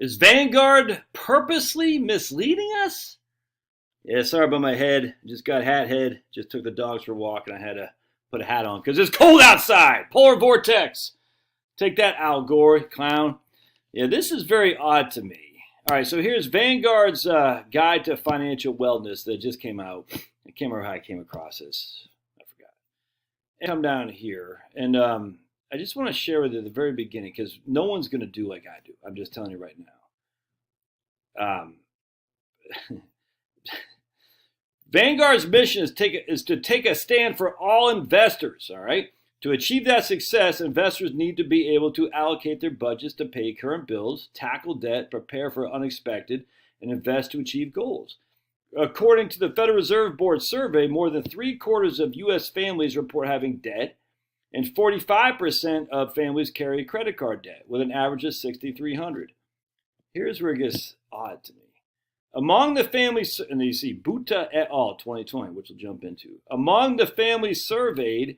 Is Vanguard purposely misleading us? Yeah, sorry about my head. Just got hat head. Just took the dogs for a walk and I had to put a hat on because it's cold outside. Polar vortex. Take that, Al Gore, clown. Yeah, this is very odd to me. All right, so here's Vanguard's Guide to Financial Wellness that just came out. I can't remember how I came across this. I forgot. And come down here, and I just want to share with you at the very beginning because no one's going to do like I do. I'm just telling you right now. Vanguard's mission is to take a stand for all investors, all right? To achieve that success, investors need to be able to allocate their budgets to pay current bills, tackle debt, prepare for unexpected, and invest to achieve goals. According to the Federal Reserve Board survey, more than 3/4 of U.S. families report having debt, and 45% of families carry credit card debt, with an average of $6,300. Here's where it gets odd to me. Among the families, and you see Buta et al. 2020, which we'll jump into. Among the families surveyed,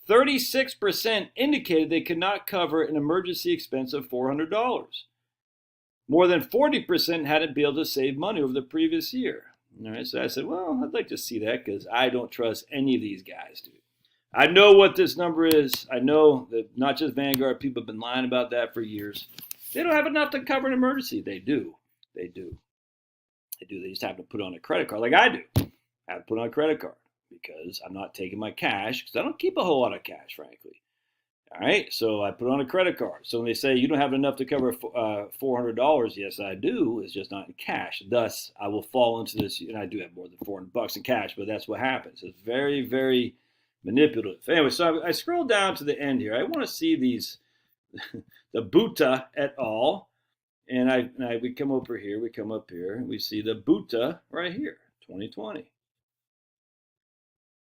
36% indicated they could not cover an emergency expense of $400. More than 40% hadn't been able to save money over the previous year. All right, so I said, well, I'd like to see that because I don't trust any of these guys, dude. I know what this number is. I know that not just Vanguard, people have been lying about that for years. They don't have enough to cover an emergency. They do. They do. They do. They just have to put on a credit card like I do. I have to put on a credit card because I'm not taking my cash because I don't keep a whole lot of cash, frankly. All right, so I put on a credit card. So when they say you don't have enough to cover $400, yes, I do. It's just not in cash. Thus, I will fall into this, and I do have more than $400 in cash, but that's what happens. It's very, very manipulative. Anyway, so I scroll down to the end here. I want to see these, the Buta et al. And we come over here, we come up here, and we see the Buta right here, 2020.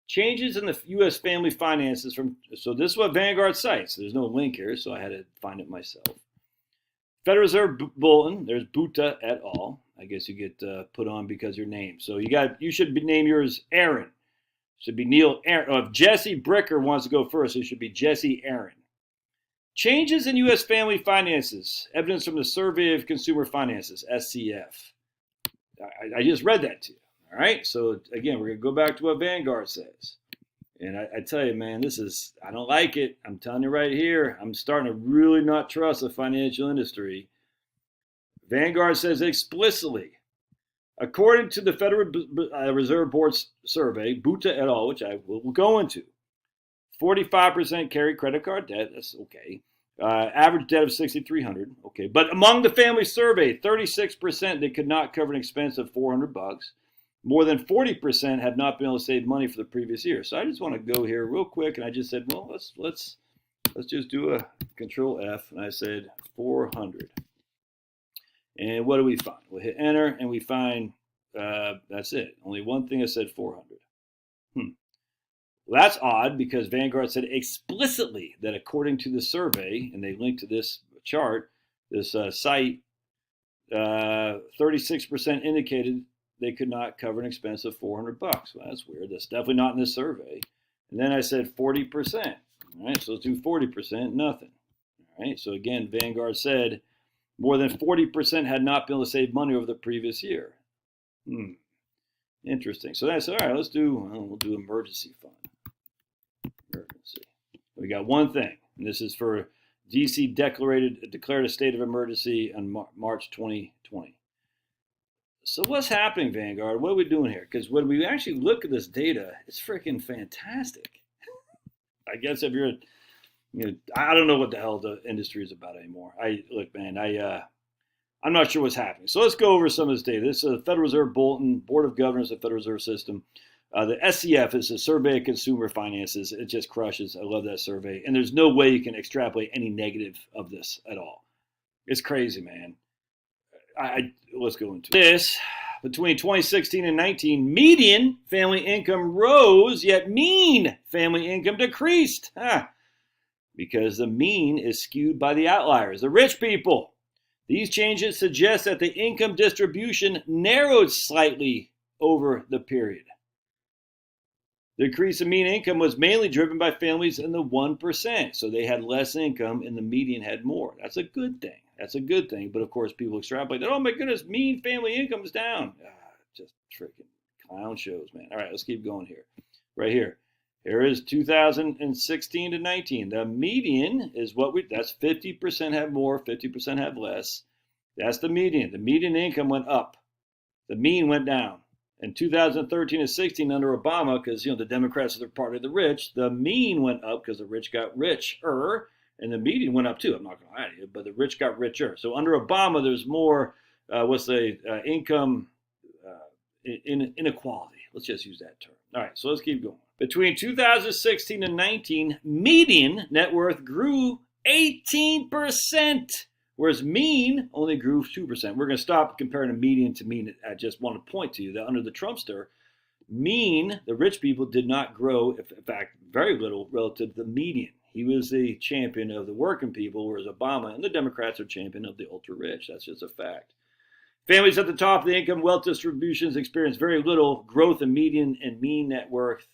Changes in the U.S. family finances so this is what Vanguard cites. There's no link here, so I had to find it myself. Federal Reserve Bulletin, there's Buta et al. I guess you get put on because your name. So you should name yours Aaron. It should be Neil Aaron. If Jesse Bricker wants to go first, it should be Jesse Aaron. Changes in U.S. family finances, evidence from the Survey of Consumer Finances, SCF. I just read that to you. All right, so again, we're going to go back to what Vanguard says. And I tell you, man, I don't like it. I'm telling you right here, I'm starting to really not trust the financial industry. Vanguard says explicitly, according to the Federal Reserve Board survey, Buta et al., which I will go into, 45% carry credit card debt. That's okay. Average debt of $6,300. Okay. But among the families surveyed, 36% they could not cover an expense of $400. More than 40% have not been able to save money for the previous year. So I just want to go here real quick, and I just said, well, let's just do a Control F, and I said 400. And what do we find? We'll hit enter, and we find that's it. Only one thing that said 400. Well, that's odd because Vanguard said explicitly that according to the survey, and they linked to this chart, this site, 36% indicated they could not cover an expense of $400. Well, that's weird. That's definitely not in this survey. And then I said 40%. All right, so let's do 40%, nothing. All right, so again, Vanguard said more than 40% had not been able to save money over the previous year. Interesting. So then I said, all right, we'll do emergency fund. Emergency. We got one thing, and this is for DC declared a state of emergency on March 2020. So what's happening, Vanguard? What are we doing here? Because when we actually look at this data, it's freaking fantastic. I guess if you're, I don't know what the hell the industry is about anymore. I'm not sure what's happening. So let's go over some of this data. This is the Federal Reserve Bulletin, Board of Governors of the Federal Reserve System. The SCF is a Survey of Consumer Finances. It just crushes. I love that survey. And there's no way you can extrapolate any negative of this at all. It's crazy, man. Let's go into this. Between 2016 and 19, median family income rose, yet mean family income decreased. Because the mean is skewed by the outliers, the rich people. These changes suggest that the income distribution narrowed slightly over the period. The increase in mean income was mainly driven by families in the 1%. So they had less income and the median had more. That's a good thing. That's a good thing. But of course, people extrapolate that, oh my goodness, mean family income's down. Just freaking clown shows, man. All right, let's keep going here. Right here. Here is 2016 to 19. The median is that's 50% have more, 50% have less. That's the median. The median income went up. The mean went down. In 2013 and 16 under Obama, because the Democrats are the party of the rich, the mean went up because the rich got richer, and the median went up too. I'm not going to lie to you, but the rich got richer. So under Obama, there's more, income inequality. Let's just use that term. All right, so let's keep going. Between 2016 and 19, median net worth grew 18%, whereas mean only grew 2%. We're going to stop comparing the median to mean. I just want to point to you that under the Trumpster, mean, the rich people, did not grow, in fact, very little relative to the median. He was the champion of the working people, whereas Obama and the Democrats are champion of the ultra-rich. That's just a fact. Families at the top of the income wealth distributions experienced very little growth in median and mean net worth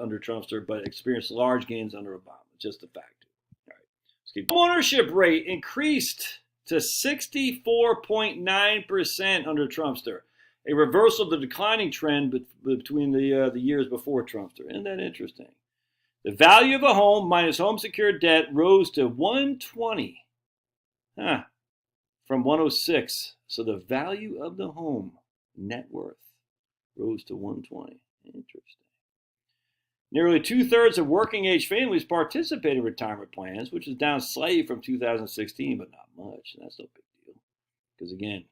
under Trumpster, but experienced large gains under Obama. Just a fact. All right. Let's keep going. Ownership rate increased to 64.9% under Trumpster, a reversal of the declining trend between the years before Trumpster. Isn't that interesting? The value of a home minus home secured debt rose to 120, from 106. So the value of the home net worth rose to 120. Interesting. Nearly 2/3 of working age families participate in retirement plans, which is down slightly from 2016, but not much. That's no big deal. Because again,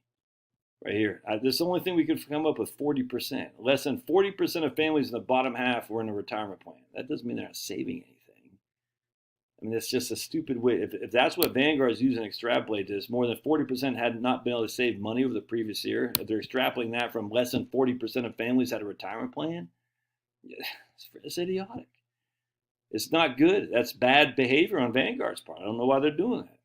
right here, this is the only thing we could come up with, 40%. Less than 40% of families in the bottom half were in a retirement plan. That doesn't mean they're not saving anything. I mean, it's just a stupid way. If that's what Vanguard is using to extrapolate this, more than 40% had not been able to save money over the previous year. If they're extrapolating that from less than 40% of families had a retirement plan, it's idiotic. It's not good. That's bad behavior on Vanguard's part. I don't know why they're doing that.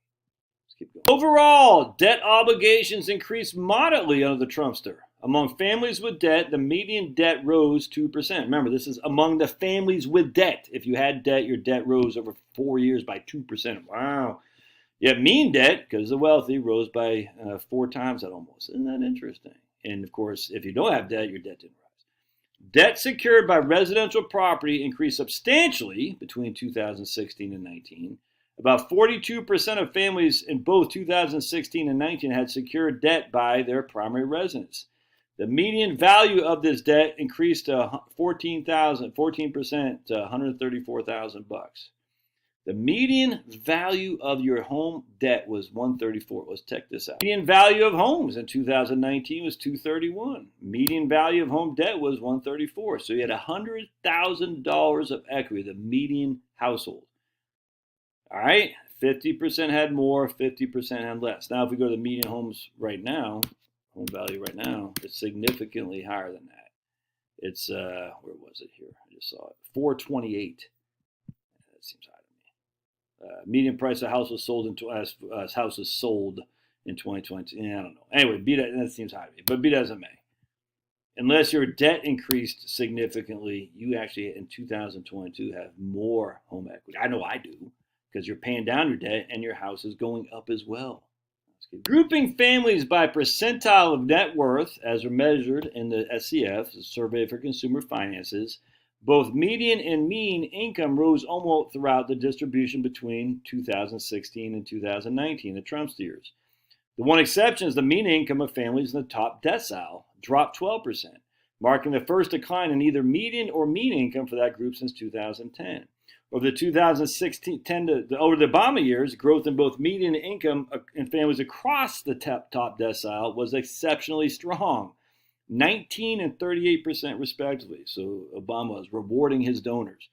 Let's keep going. Overall, debt obligations increased moderately under the Trumpster. Among families with debt, the median debt rose 2%. Remember, this is among the families with debt. If you had debt, your debt rose over 4 years by 2%. Wow. Yet mean debt, because the wealthy, rose by 4 times that almost. Isn't that interesting? And of course, if you don't have debt, your debt didn't rise. Debt secured by residential property increased substantially between 2016 and 19. About 42% of families in both 2016 and 19 had secured debt by their primary residence. The median value of this debt increased to 14% to $134,000. The median value of your home debt was $134,000. Let's check this out. Median value of homes in 2019 was $231,000. Median value of home debt was $134,000. So you had $100,000 of equity, the median household. All right, 50% had more, 50% had less. Now, if we go to the median homes right now, home value right now, it's significantly higher than that. It's where was it here? I just saw it, 428. That seems high to me. Median price of house was sold as houses sold in 2020. I don't know. Anyway, that seems high to me, but be that as it may. Unless your debt increased significantly, you actually in 2022 have more home equity. I know I do, because you're paying down your debt and your house is going up as well. Grouping families by percentile of net worth, as are measured in the SCF, the Survey for Consumer Finances, both median and mean income rose almost throughout the distribution between 2016 and 2019, the Trump's years. The one exception is the mean income of families in the top decile dropped 12%, marking the first decline in either median or mean income for that group since 2010. Over the 2016 over the Obama years, growth in both median income in families across the top decile was exceptionally strong, 19 and 38% respectively. So Obama was rewarding his donors.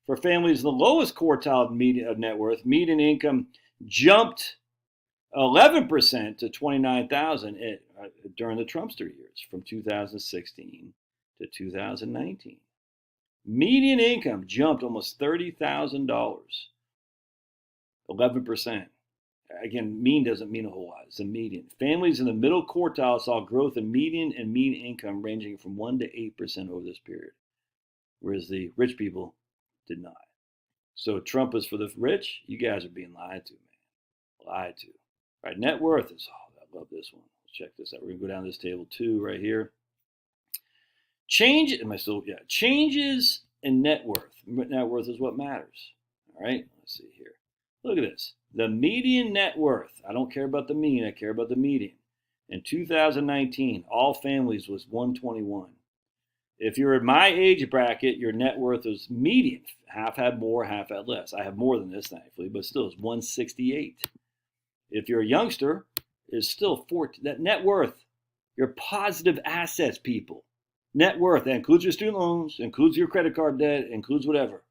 For families in the lowest quartile of net worth, median income jumped 11% to $29,000 during the Trumpster years, from 2016 to 2019. Median income jumped almost $30,000, 11%. Again, mean doesn't mean a whole lot. It's the median. Families in the middle quartile saw growth in median and mean income ranging from 1% to 8% over this period, whereas the rich people did not. So Trump was for the rich. You guys are being lied to, man. Lied to. All right, net worth is, oh, I love this one. Let's check this out. We're going to go down this table too right here. Changes in net worth. Net worth is what matters. All right, let's see here. Look at this. The median net worth. I don't care about the mean. I care about the median. In 2019, all families was 121. If you're in my age bracket, your net worth is median. Half had more, half had less. I have more than this, thankfully, but still it's 168. If you're a youngster, it's still 14. That net worth, your positive assets, people. Net worth, that includes your student loans, includes your credit card debt, includes whatever.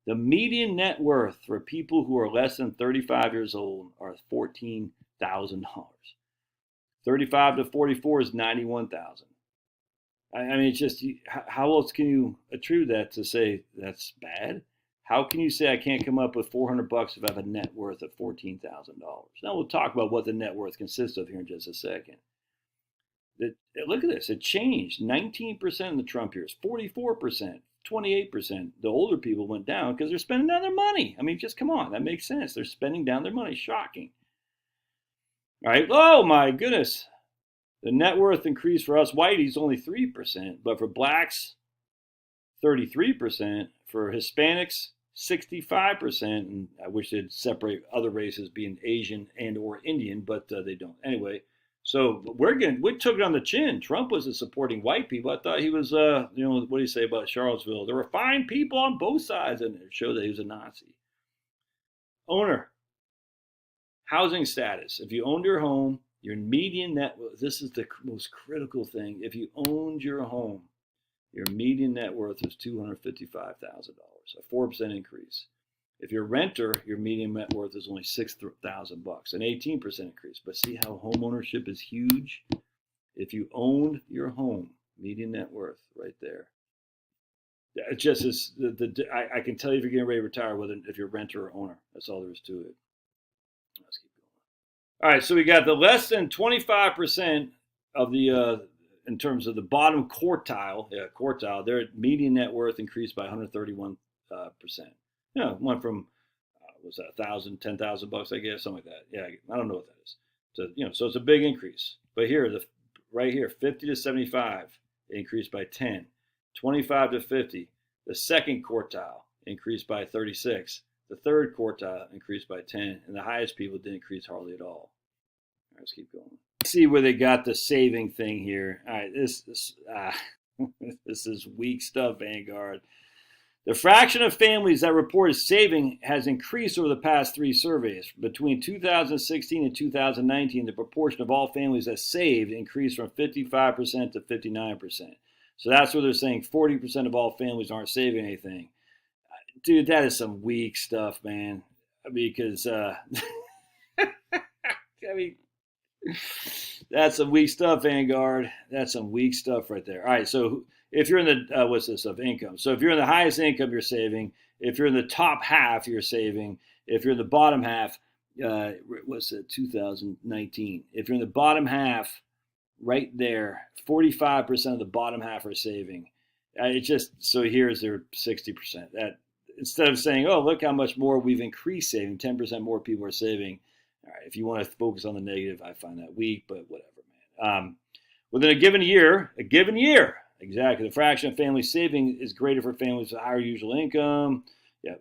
The median net worth for people who are less than 35 years old are $14,000. 35 to 44 is $91,000. I mean, it's just, how else can you attribute that to say that's bad? How can you say I can't come up with $400 if I have a net worth of $14,000? Now we'll talk about what the net worth consists of here in just a second. Look at this. It changed. 19% in the Trump years, 44%, 28%. The older people went down because they're spending down their money. I mean, just come on. That makes sense. They're spending down their money. Shocking. All right. Oh, my goodness. The net worth increase for us whiteys only 3%, but for blacks, 33%. For Hispanics, 65%. And I wish they'd separate other races being Asian and or Indian, but they don't. Anyway, so we took it on the chin. Trump wasn't supporting white people. I thought he was, what do you say about Charlottesville? There were fine people on both sides, and it showed that he was a Nazi. Owner. Housing status. If you owned your home, your median net worth, this is the most critical thing. If you owned your home, your median net worth was $255,000, a 4% increase. If you're a renter, your median net worth is only $6,000, an 18% increase. But see how home ownership is huge? If you owned your home, median net worth right there. It just is. I can tell you if you're getting ready to retire, if you're a renter or owner. That's all there is to it. Let's keep going. All right, so we got the less than 25% of the, in terms of the bottom quartile, their median net worth increased by 131%. Went from, was that $1,000, $10,000, I guess, something like that. Yeah, I don't know what that is. So, so it's a big increase. But here, right here, 50 to 75 increased by 10. 25 to 50, the second quartile increased by 36. The third quartile increased by 10, and the highest people didn't increase hardly at all. All right, let's keep going. Let's see where they got the saving thing here. All right, this is weak stuff, Vanguard. The fraction of families that reported saving has increased over the past 3 surveys. Between 2016 and 2019, the proportion of all families that saved increased from 55% to 59%. So that's what they're saying. 40% of all families aren't saving anything. Dude, that is some weak stuff, man. Because, I mean, that's some weak stuff, Vanguard. That's some weak stuff right there. All right, so if you're in the, what's this, of income. So if you're in the highest income, you're saving. If you're in the top half, you're saving. If you're in the bottom half, what's it, 2019. If you're in the bottom half, right there, 45% of the bottom half are saving. It's just, so here's their 60%. That instead of saying, oh, look how much more we've increased saving, 10% more people are saving. All right, if you want to focus on the negative, I find that weak, but whatever, man. Within a given year, exactly, the fraction of family saving is greater for families with higher usual income. Yeah,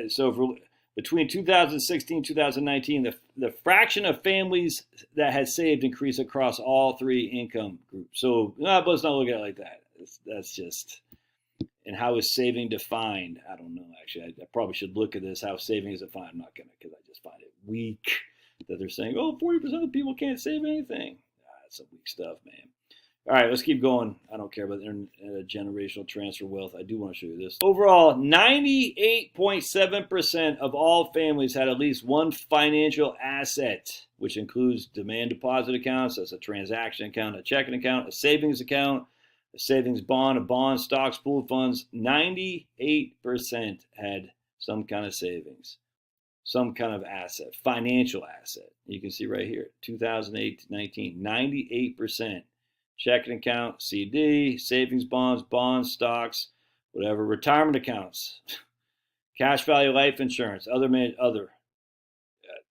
so between 2016 and 2019, the fraction of families that had saved increased across all 3 income groups. So let's not look at it like that. That's just, and how is saving defined? I don't know, actually. I probably should look at this, how saving is defined. I'm not going to, because I just find it weak that they're saying, oh, 40% of the people can't save anything. That's some weak stuff, man. All right, let's keep going. I don't care about generational transfer wealth. I do want to show you this. Overall, 98.7% of all families had at least one financial asset, which includes demand deposit accounts, that's a transaction account, a checking account, a savings account, a savings bond, a bond, stocks, pooled funds. 98% had some kind of savings, some kind of asset, financial asset. You can see right here, 2008 to 19, 98%. Checking account, CD, savings bonds, stocks, whatever, retirement accounts, cash value life insurance, other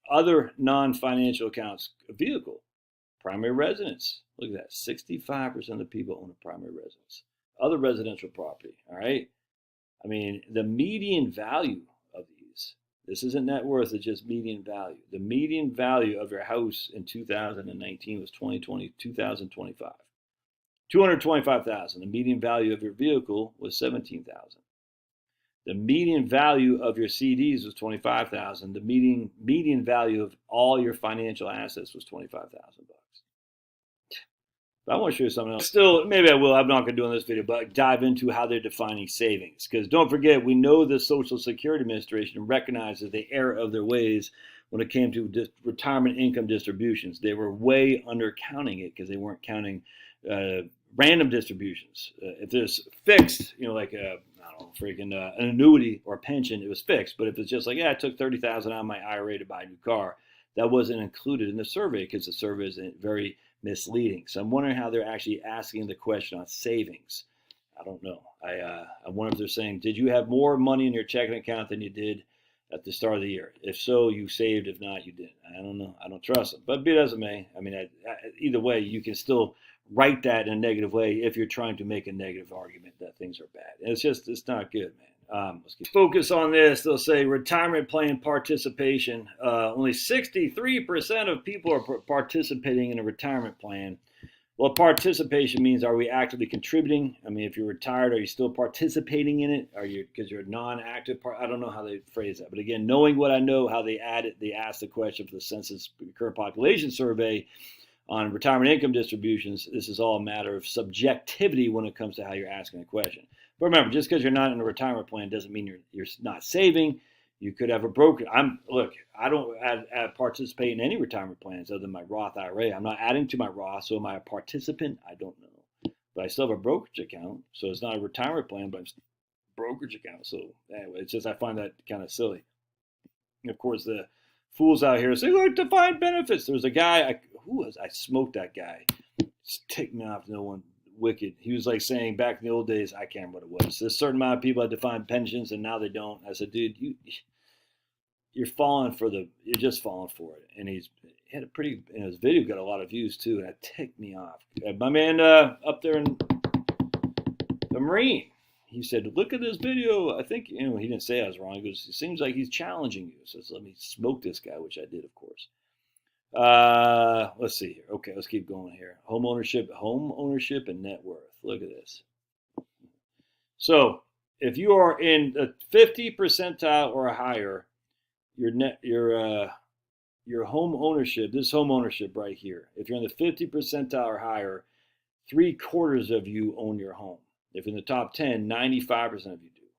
Other non-financial accounts, a vehicle, primary residence. Look at that, 65% of the people own a primary residence. Other residential property, all right? I mean, the median value of these, this isn't net worth, it's just median value. The median value of your house in 2019 was 2025. 225,000. The median value of your vehicle was 17,000. The median value of your CDs was 25,000. The median value of all your financial assets was 25,000 bucks. But I want to show you something else. Still, maybe I will. I'm not going to do in this video, but dive into how they're defining savings. Because don't forget, we know the Social Security Administration recognizes the error of their ways when it came to retirement income distributions. They were way undercounting it because they weren't counting random distributions. If there's fixed, like a, I don't know, an annuity or a pension, it was fixed. But if it's just like, yeah, I took $30,000 out of my IRA to buy a new car, that wasn't included in the survey because the survey is very misleading. So I'm wondering how they're actually asking the question on savings. I don't know. I wonder if they're saying, did you have more money in your checking account than you did at the start of the year? If so, you saved. If not, you didn't. I don't know. I don't trust them. But be it as it may, I mean, either way, you can still write that in a negative way if you're trying to make a negative argument that things are bad. And it's not good, man. Let's focus on this. They'll say retirement plan participation. Only 63% of people are participating in a retirement plan. Well, participation means, are we actively contributing? I mean, if you're retired, are you still participating in it? Are you, because you're a non-active part? I don't know how they phrase that. But again, knowing what I know, how they asked the question for the Census Current Population Survey on retirement income distributions, this is all a matter of subjectivity when it comes to how you're asking the question. But remember, just because you're not in a retirement plan doesn't mean you're not saving. You could have a broker. I don't participate in any retirement plans other than my Roth IRA. I'm not adding to my Roth, so am I a participant? I don't know. But I still have a brokerage account, so it's not a retirement plan, but it's a brokerage account. So anyway, it's just I find that kind of silly. And of course, the fools out here say, look, defined benefits. There was a guy, I smoked that guy. Just take me off, no one. Wicked. He was like saying back in the old days, I can't remember what it was. There's a certain amount of people that define pensions and now they don't. I said, dude, you're just falling for it. And he had a pretty, in his video got a lot of views too, and that ticked me off. My man up there in the Marine, he said, look at this video. I think, he didn't say I was wrong. He goes, it seems like he's challenging you. So let me smoke this guy, which I did, of course. Let's see here. Okay, let's keep going here. Home ownership and net worth. Look at this. So if you are in the 50 percentile or higher, your home ownership, this home ownership right here, if you're in the 50 percentile or higher, 3/4 of you own your home. If you're in the top 10, 95% of you do.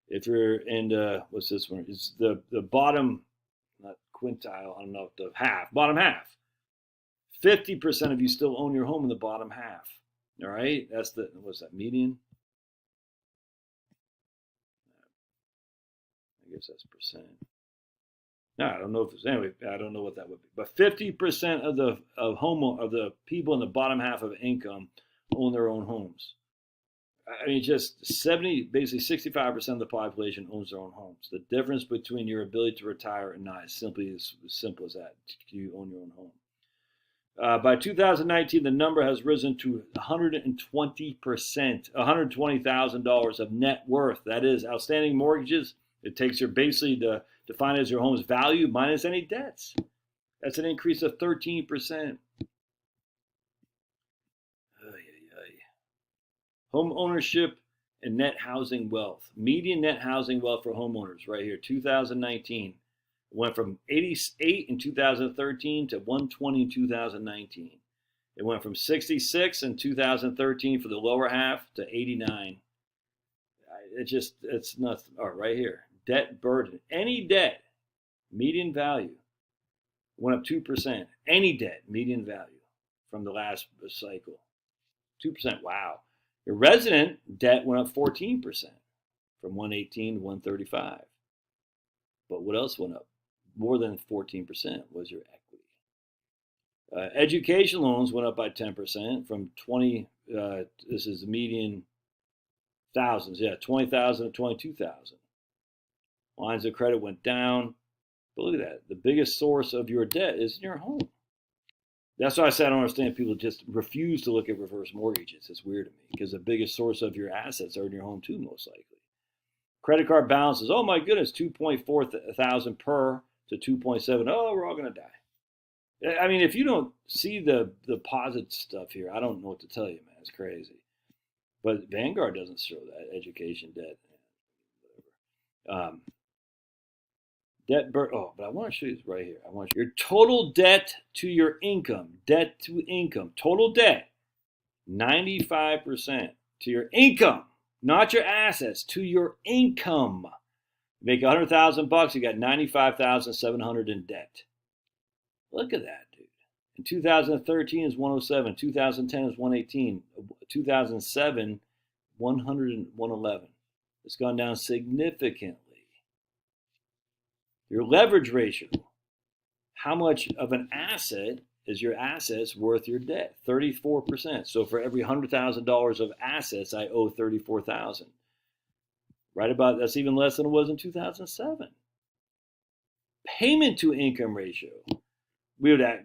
If you're in what's this one? It's the bottom, not quintile, I don't know, the bottom half. 50% of you still own your home in the bottom half. All right, that's what's that, median? I guess that's percent. No, I don't know if it's, anyway, I don't know what that would be. But 50% of the people in the bottom half of income own their own homes. I mean, just basically 65% of the population owns their own homes. The difference between your ability to retire and not is simply as simple as that. You own your own home. By 2019, the number has risen to 120%, $120,000 of net worth. That is outstanding mortgages. It takes your basically defined as your home's value minus any debts. That's an increase of 13%. Home ownership and net housing wealth. Median net housing wealth for homeowners right here, 2019. Went from 88 in 2013 to 120 in 2019. It went from 66 in 2013 for the lower half to 89. It's nothing. All right, right here. Debt burden. Any debt, median value, went up 2%. Any debt, median value from the last cycle. 2%. Wow. Your resident debt went up 14% from 118 to 135. But what else went up? More than 14% was your equity. Education loans went up by 10% from 20, this is the median thousands, 20,000 to 22,000. Lines of credit went down. But look at that. The biggest source of your debt is in your home. That's why I said I don't understand people just refuse to look at reverse mortgages. It's weird to me because the biggest source of your assets are in your home too, most likely. Credit card balances, oh my goodness, 2.4 thousand per to 2.7. Oh, we're all going to die. I mean, if you don't see the deposit stuff here, I don't know what to tell you, man. It's crazy. But Vanguard doesn't show that. Education, debt, whatever. Debt burden. Oh, but I want to show you this right here. I want your total debt to your income. Debt to income. Total debt, 95% to your income, not your assets. To your income. You make $100,000, you got $95,700 in debt. Look at that, dude. In 2013 is 107. 2010 is 118. 2007, 100 111. It's gone down significantly. Your leverage ratio. How much of an asset is your assets worth your debt? 34%. So for every $100,000 of assets, I owe $34,000. Right about, that's even less than it was in 2007. Payment to income ratio. We would, I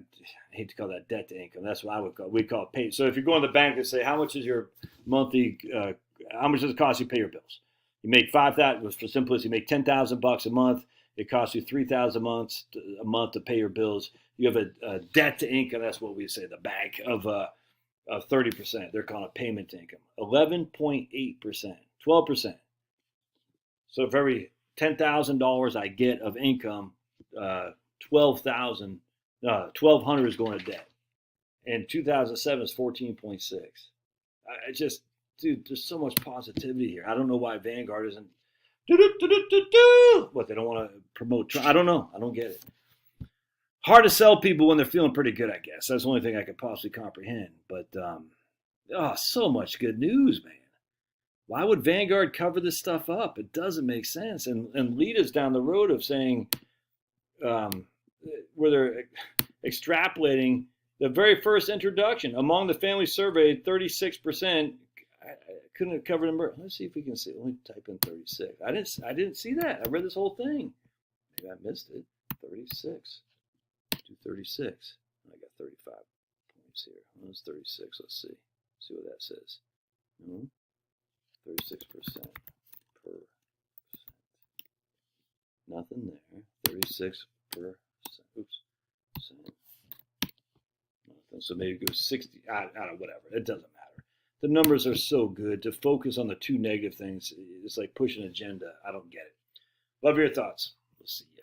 hate to call that debt to income. That's what I would call it. We'd call it pay. So if you go in the bank and say, how much is your monthly, how much does it cost you to pay your bills? You make $5,000, for simplicity, you make $10,000 a month. It costs you $3,000 a month to pay your bills. You have a debt to income. That's what we say, the bank of 30%. They're calling it payment to income. 11.8%, 12%. So for every $10,000 I get of income, $1,200 is going to debt. And 2007 is 14.6. I just, dude, there's so much positivity here. I don't know why Vanguard isn't. What, they don't want to promote? I don't know. I don't get it. Hard to sell people when they're feeling pretty good, I guess. That's the only thing I could possibly comprehend. But, so much good news, man. Why would Vanguard cover this stuff up? It doesn't make sense. And lead us down the road of saying, where they're extrapolating the very first introduction. Among the families surveyed, 36%. I couldn't have covered them. Let's see if we can see. Let me type in 36. I didn't see that. I read this whole thing. Maybe I missed it. 36. Do 36. I got 35 points here. That's 36. Let's see. See what that says. 36% per. Nothing there. 36%. Oops. Nothing. So maybe it goes 60. I don't know, whatever. It doesn't matter. The numbers are so good. To focus on the two negative things, it's like pushing an agenda. I don't get it. Love your thoughts. We'll see ya.